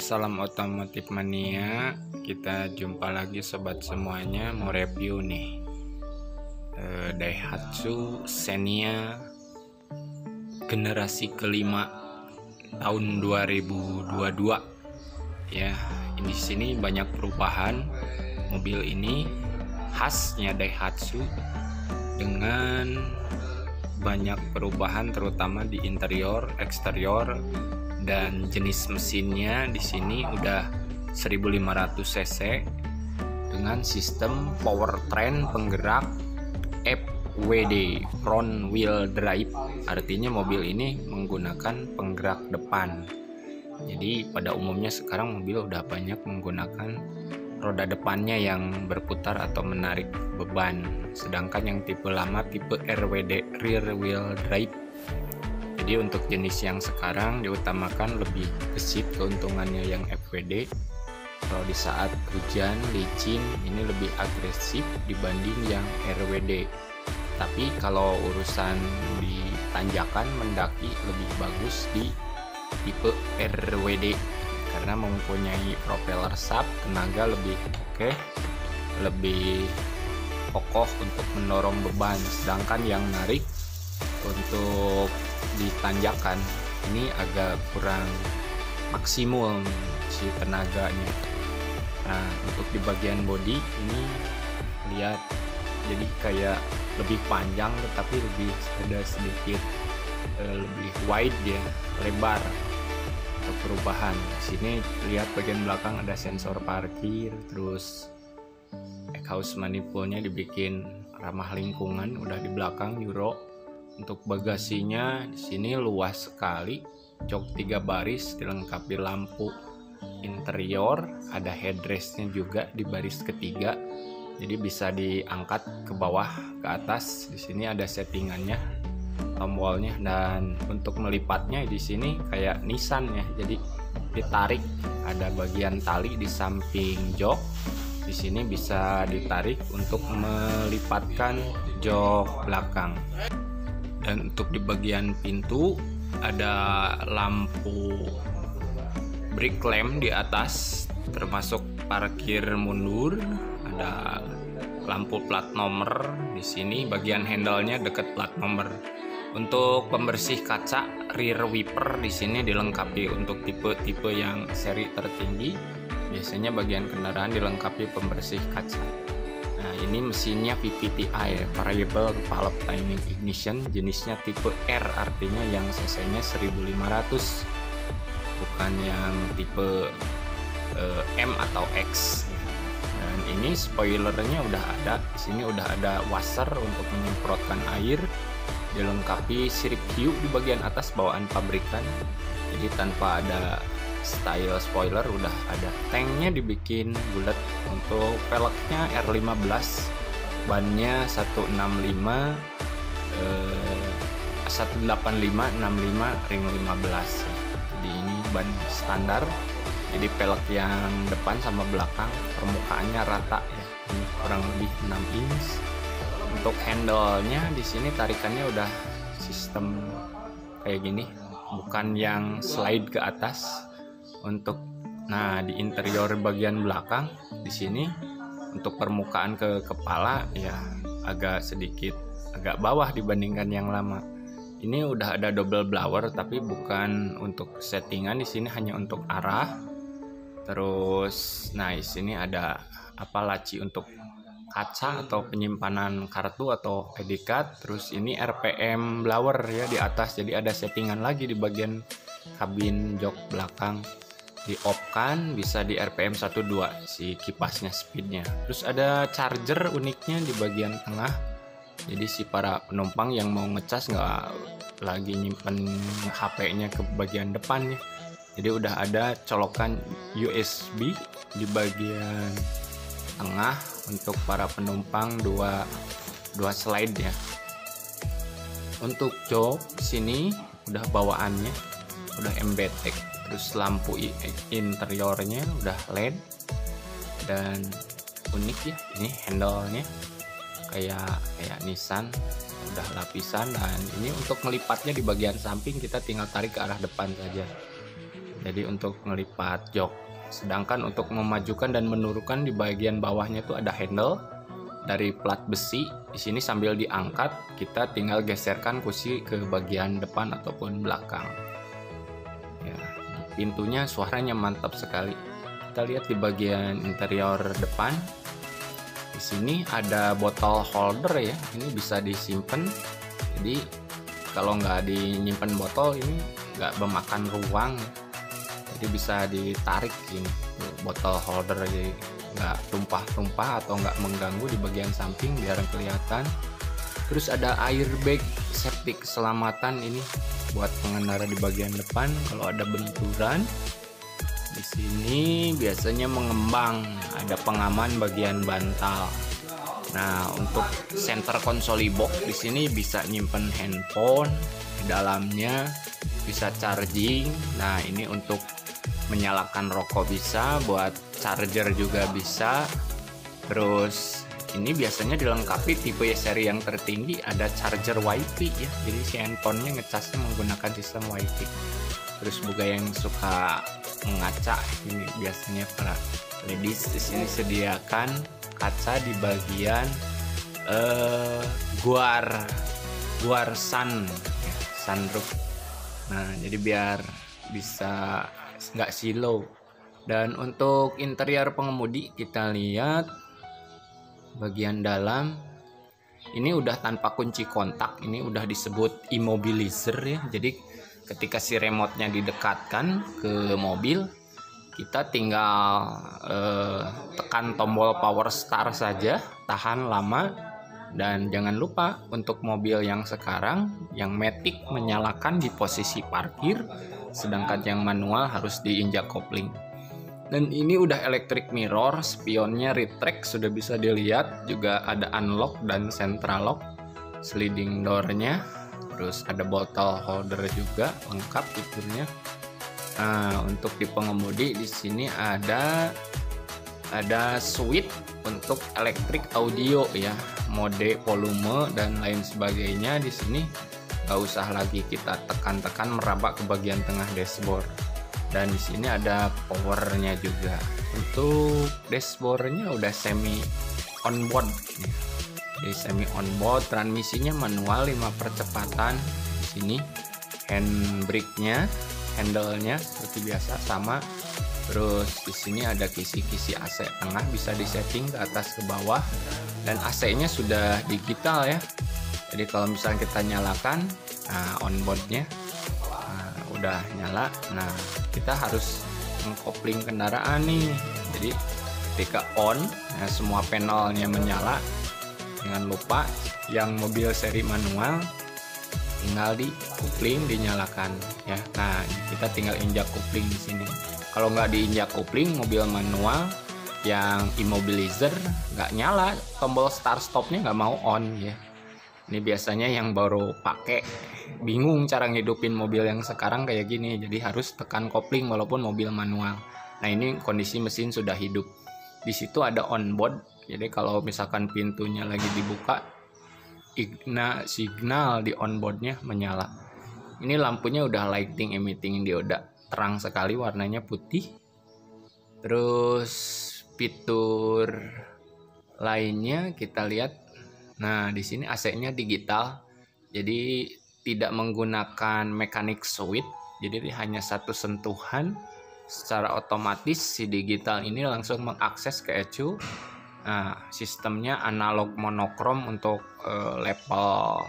Salam otomotif mania, kita jumpa lagi sobat semuanya. Mau review nih Daihatsu Xenia generasi kelima tahun 2022 ya. Di sini banyak perubahan. Mobil ini khasnya Daihatsu dengan banyak perubahan terutama di interior, eksterior, dan jenis mesinnya. Di sini udah 1500 cc dengan sistem powertrain penggerak FWD, front wheel drive. Artinya mobil ini menggunakan penggerak depan. Jadi pada umumnya sekarang mobil udah banyak menggunakan roda depannya yang berputar atau menarik beban. Sedangkan yang tipe lama tipe RWD, rear wheel drive. Jadi untuk jenis yang sekarang diutamakan lebih gesit keuntungannya yang FWD. Kalau di saat hujan, licin, ini lebih agresif dibanding yang RWD. Tapi kalau urusan di tanjakan, mendaki, lebih bagus di tipe RWD karena mempunyai propeller sub, tenaga lebih oke, lebih kokoh untuk mendorong beban. Sedangkan yang narik untuk ditanjakan ini agak kurang maksimum si tenaganya. Nah, untuk di bagian bodi ini lihat, jadi kayak lebih panjang tetapi lebih ada sedikit lebih wide ya, lebar untuk perubahan. Sini lihat bagian belakang ada sensor parkir, terus exhaust manifoldnya dibikin ramah lingkungan, udah di belakang Euro. Untuk bagasinya di sini luas sekali, jok 3 baris dilengkapi lampu interior, ada headrestnya juga di baris ketiga, jadi bisa diangkat ke bawah ke atas. Di sini ada settingannya, tombolnya, dan untuk melipatnya di sini kayak Nissan ya, jadi ditarik, ada bagian tali di samping jok. Di sini bisa ditarik untuk melipatkan jok belakang. Dan untuk di bagian pintu ada lampu brake lamp di atas, termasuk parkir mundur, ada lampu plat nomor di sini, bagian handle-nya dekat plat nomor. Untuk pembersih kaca rear wiper di sini dilengkapi untuk tipe-tipe yang seri tertinggi. Biasanya bagian kendaraan dilengkapi pembersih kaca. Nah, ini mesinnya VVT-i, variable valve timing ignition, jenisnya tipe R, artinya yang cc-nya 1500, bukan yang tipe M atau X. Dan ini spoilernya udah ada. Di sini udah ada washer untuk menyemprotkan air, dilengkapi sirip hiu di bagian atas bawaan pabrikan. Jadi tanpa ada style spoiler, udah ada tanknya dibikin bulat. Untuk velgnya R15, bannya 165 185 ring 15. Jadi ini ban standar, jadi velg yang depan sama belakang permukaannya rata ya, ini kurang lebih 6 inch. Untuk handle-nya di sini tarikannya udah sistem kayak gini, bukan yang slide ke atas. Nah, di interior bagian belakang di sini untuk permukaan ke kepala ya agak bawah dibandingkan yang lama. Ini udah ada double blower tapi bukan untuk settingan, di sini hanya untuk arah. Terus nah, di sini ada laci untuk kaca atau penyimpanan kartu atau ID card. Terus ini RPM blower ya di atas, jadi ada settingan lagi di bagian kabin jok belakang. Di off kan bisa di RPM 12 si kipasnya, speednya. Terus ada charger uniknya di bagian tengah, jadi si para penumpang yang mau ngecas nggak lagi nyimpen HP-nya ke bagian depannya. Jadi udah ada colokan USB di bagian tengah untuk para penumpang, dua slide ya. Untuk jok sini udah bawaannya udah MBTEK, terus lampu interiornya udah LED, dan unik ya, ini handle-nya kayak Nissan, udah lapisan. Dan ini untuk melipatnya di bagian samping, kita tinggal tarik ke arah depan saja. jadi untuk ngelipat jok. Sedangkan untuk memajukan dan menurunkan di bagian bawahnya tuh ada handle dari plat besi. Di sini sambil diangkat kita tinggal geserkan kursi ke bagian depan ataupun belakang. Ya, pintunya suaranya mantap sekali. Kita lihat di bagian interior depan. Di sini ada botol holder ya, ini bisa disimpan. Jadi kalau nggak dinyimpan botol ini nggak memakan ruang, jadi bisa ditarik ini botol holder, jadi nggak tumpah-tumpah atau nggak mengganggu di bagian samping biar kelihatan. Terus ada airbag safety keselamatan ini buat pengendara di bagian depan kalau ada benturan. Di sini biasanya mengembang, ada pengaman bagian bantal. Nah, untuk center konsoli box di sini bisa nyimpen handphone di dalamnya, bisa charging. Nah, ini untuk menyalakan rokok bisa, buat charger juga bisa. Terus ini biasanya dilengkapi tipe seri yang tertinggi ada charger WiFi ya. Jadi si handphonenya ngecasnya menggunakan sistem WiFi. Terus juga yang suka mengaca ini biasanya para ladies di sini sediakan kaca di bagian guar sun ya, sunroof. Nah, jadi biar bisa nggak silau. Dan untuk interior pengemudi kita lihat bagian dalam ini udah tanpa kunci kontak, ini udah disebut immobilizer ya. Jadi ketika si remote-nya didekatkan ke mobil, kita tinggal tekan tombol power start saja, tahan lama. Dan jangan lupa untuk mobil yang sekarang, yang matic menyalakan di posisi parkir, sedangkan yang manual harus diinjak kopling. Dan ini udah electric mirror, spionnya retract sudah bisa dilihat, juga ada unlock dan central lock, sliding door-nya. Terus ada botol holder juga lengkap fiturnya. Nah, untuk di pengemudi di sini ada switch untuk electric audio ya, mode volume dan lain sebagainya. Di sini nggak usah lagi kita tekan-tekan meraba ke bagian tengah dashboard. Dan di sini ada powernya juga. Untuk dashboardnya udah semi onboard ya. Jadi semi onboard, transmisinya manual 5 percepatan. Di sini handbrake-nya, handle-nya seperti biasa sama. Terus di sini ada kisi-kisi AC tengah, bisa disetting ke atas ke bawah. Dan AC-nya sudah digital ya. Jadi kalau misalnya kita nyalakan, nah onboard-nya udah nyala. Nah, kita harus mengkopling kendaraan nih. Jadi ketika on, nah semua panelnya menyala. Jangan lupa yang mobil seri manual tinggal di kopling dinyalakan ya. Nah, kita tinggal injak kopling di sini. Kalau nggak diinjak kopling, mobil manual yang immobilizer nggak nyala, tombol start stopnya nggak mau on ya. Ini biasanya yang baru pakai bingung cara ngidupin mobil yang sekarang kayak gini, jadi harus tekan kopling walaupun mobil manual. Nah, ini kondisi mesin sudah hidup. Di situ ada onboard, jadi kalau misalkan pintunya lagi dibuka, signal di onboardnya menyala. Ini lampunya udah lighting emitting dioda, terang sekali, warnanya putih. Terus fitur lainnya kita lihat. Nah, di sini AC-nya digital, jadi tidak menggunakan mechanic switch, jadi hanya satu sentuhan secara otomatis si digital ini langsung mengakses ke ECU. Nah, sistemnya analog monokrom untuk level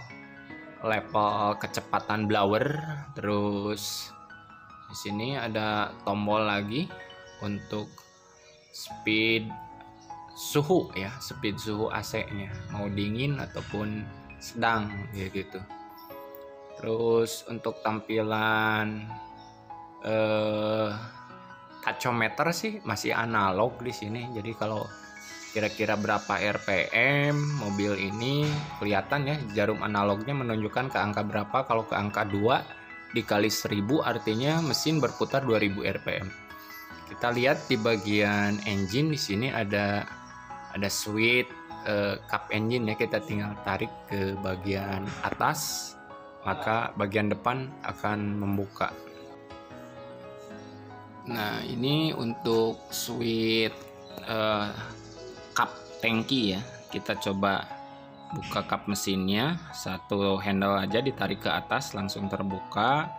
kecepatan blower. Terus di sini ada tombol lagi untuk speed suhu ya, speed suhu AC-nya, mau dingin ataupun sedang ya gitu. Terus untuk tampilan tachometer sih masih analog di sini. Jadi kalau kira-kira berapa RPM mobil ini kelihatan ya, jarum analognya menunjukkan ke angka berapa. Kalau ke angka 2 dikali 1000 artinya mesin berputar 2000 RPM. Kita lihat di bagian engine, di sini ada switch cup engine ya, kita tinggal tarik ke bagian atas maka bagian depan akan membuka. Nah, ini untuk switch kap tangki ya. Kita coba buka kap mesinnya, satu handle aja ditarik ke atas langsung terbuka.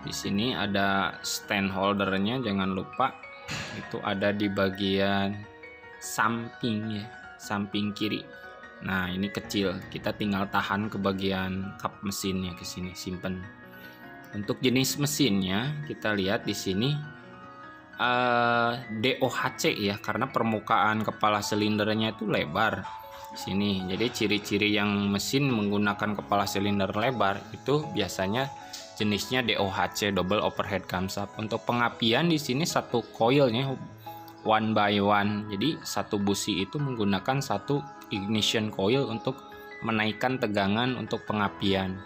Di sini ada stand holdernya, jangan lupa itu ada di bagian samping ya, samping kiri. Nah, ini kecil, kita tinggal tahan ke bagian kap mesinnya ke sini, simpen. Untuk jenis mesinnya kita lihat di sini DOHC ya, karena permukaan kepala silindernya itu lebar sini. Jadi ciri-ciri yang mesin menggunakan kepala silinder lebar itu biasanya jenisnya DOHC, double overhead camshaft. Untuk pengapian di sini satu coilnya one by one. Jadi satu busi itu menggunakan satu ignition coil untuk menaikkan tegangan untuk pengapian.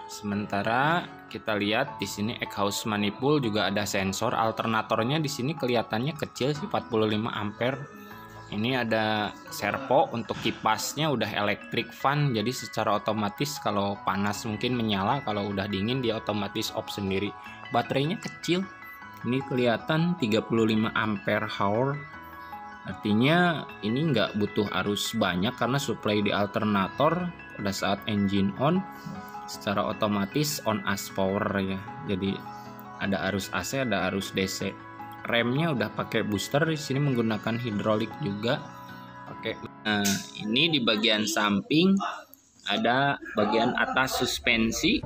Sementara kita lihat di sini exhaust manifold juga ada sensor. Alternatornya di sini kelihatannya kecil sih, 45 ampere. Ini ada servo, untuk kipasnya udah electric fan, jadi secara otomatis kalau panas mungkin menyala, kalau udah dingin dia otomatis off sendiri. Baterainya kecil, ini kelihatan 35 ampere hour, artinya ini nggak butuh arus banyak karena supply di alternator pada saat engine on secara otomatis on as power ya, jadi ada arus AC, ada arus DC. Remnya udah pakai booster, di sini menggunakan hidrolik juga pakai. Nah, ini di bagian samping ada bagian atas suspensi,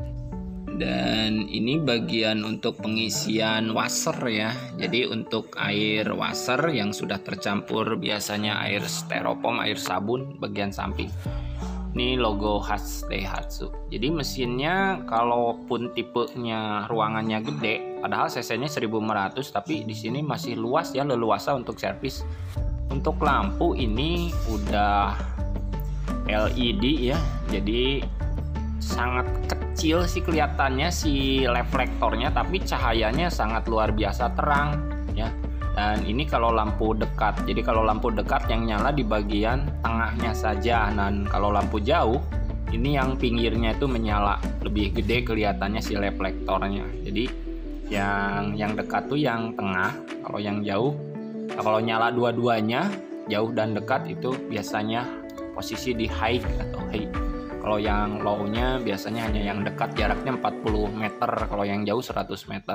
dan ini bagian untuk pengisian washer ya. Jadi untuk air washer yang sudah tercampur biasanya air styrofoam, air sabun bagian samping. Ini logo khas Daihatsu. Jadi mesinnya kalaupun tipenya ruangannya gede, padahal cc-nya 1500, tapi di sini masih luas ya, leluasa untuk servis. Untuk lampu ini udah LED ya, jadi sangat kecil sih kelihatannya si reflektornya, tapi cahayanya sangat luar biasa terang ya. Dan ini kalau lampu dekat, jadi kalau lampu dekat yang nyala di bagian tengahnya saja. Dan kalau lampu jauh, ini yang pinggirnya itu menyala, lebih gede kelihatannya si reflektornya. Jadi yang dekat tuh yang tengah, kalau yang jauh, kalau nyala dua-duanya, jauh dan dekat itu biasanya posisi di high atau high. Kalau yang low-nya biasanya hanya yang dekat, jaraknya 40 meter, kalau yang jauh 100 meter.